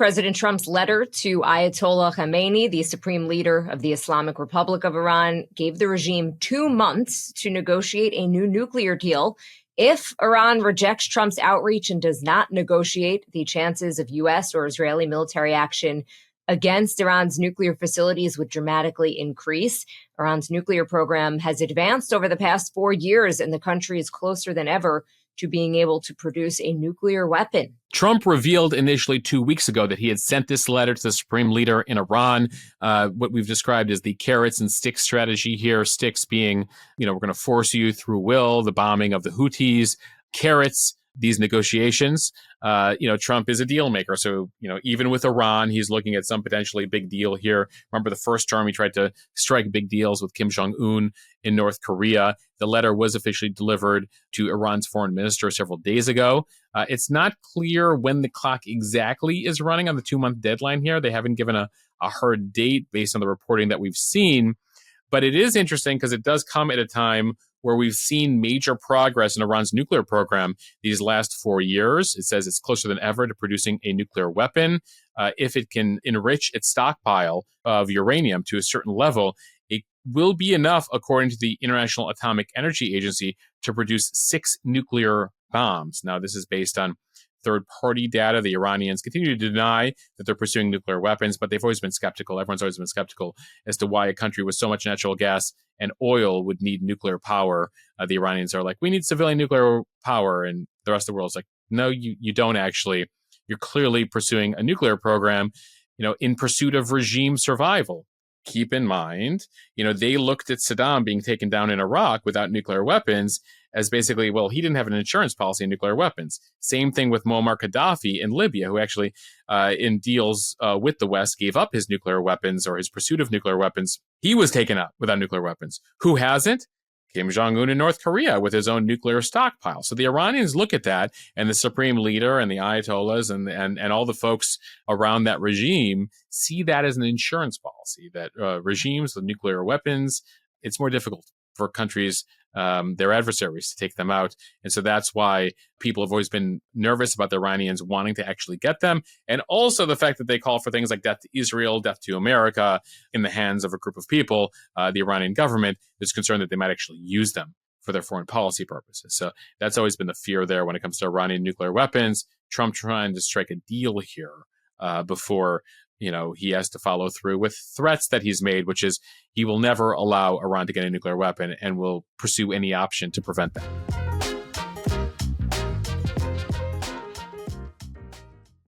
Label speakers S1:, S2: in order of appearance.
S1: President Trump's letter to Ayatollah Khamenei, the supreme leader of the Islamic Republic of Iran, gave the regime 2 months to negotiate a new nuclear deal. If Iran rejects Trump's outreach and does not negotiate, the chances of U.S. or Israeli military action against Iran's nuclear facilities would dramatically increase. Iran's nuclear program has advanced over the past 4 years, and the country is closer than ever to being able to produce a nuclear weapon.
S2: Trump revealed initially 2 weeks ago that he had sent this letter to the supreme leader in Iran, what we've described as the carrots and sticks strategy here. Sticks being, we're going to force you through will, the bombing of the Houthis. Carrots, these negotiations. Trump is a deal maker. So, even with Iran, he's looking at some potentially big deal here. Remember the first term, he tried to strike big deals with Kim Jong-un in North Korea. The letter was officially delivered to Iran's foreign minister several days ago. It's not clear when the clock exactly is running on the 2-month deadline here. They haven't given a hard date based on the reporting that we've seen. But it is interesting because it does come at a time where we've seen major progress in Iran's nuclear program these last 4 years. It says it's closer than ever to producing a nuclear weapon. If it can enrich its stockpile of uranium to a certain level, it will be enough, according to the International Atomic Energy Agency, to produce 6 nuclear bombs. Now, this is based on third-party data. The Iranians continue to deny that they're pursuing nuclear weapons, but they've always been skeptical. Everyone's always been skeptical as to why a country with so much natural gas and oil would need nuclear power. The Iranians are like, we need civilian nuclear power. And the rest of the world's like, no, you don't actually. You're clearly pursuing a nuclear program, in pursuit of regime survival. Keep in mind, they looked at Saddam being taken down in Iraq without nuclear weapons as basically, well, he didn't have an insurance policy in nuclear weapons. Same thing with Muammar Gaddafi in Libya, who actually, in deals with the West, gave up his nuclear weapons or his pursuit of nuclear weapons. He was taken out without nuclear weapons. Who hasn't? Kim Jong-un in North Korea with his own nuclear stockpile. So the Iranians look at that, and the supreme leader and the Ayatollahs and all the folks around that regime see that as an insurance policy, that regimes with nuclear weapons, it's more difficult for countries, their adversaries, to take them out. And so that's why people have always been nervous about the Iranians wanting to actually get them. And also the fact that they call for things like death to Israel, death to America in the hands of a group of people. The Iranian government is concerned that they might actually use them for their foreign policy purposes. So that's always been the fear there when it comes to Iranian nuclear weapons. Trump trying to strike a deal here before he has to follow through with threats that he's made, which is he will never allow Iran to get a nuclear weapon and will pursue any option to prevent that.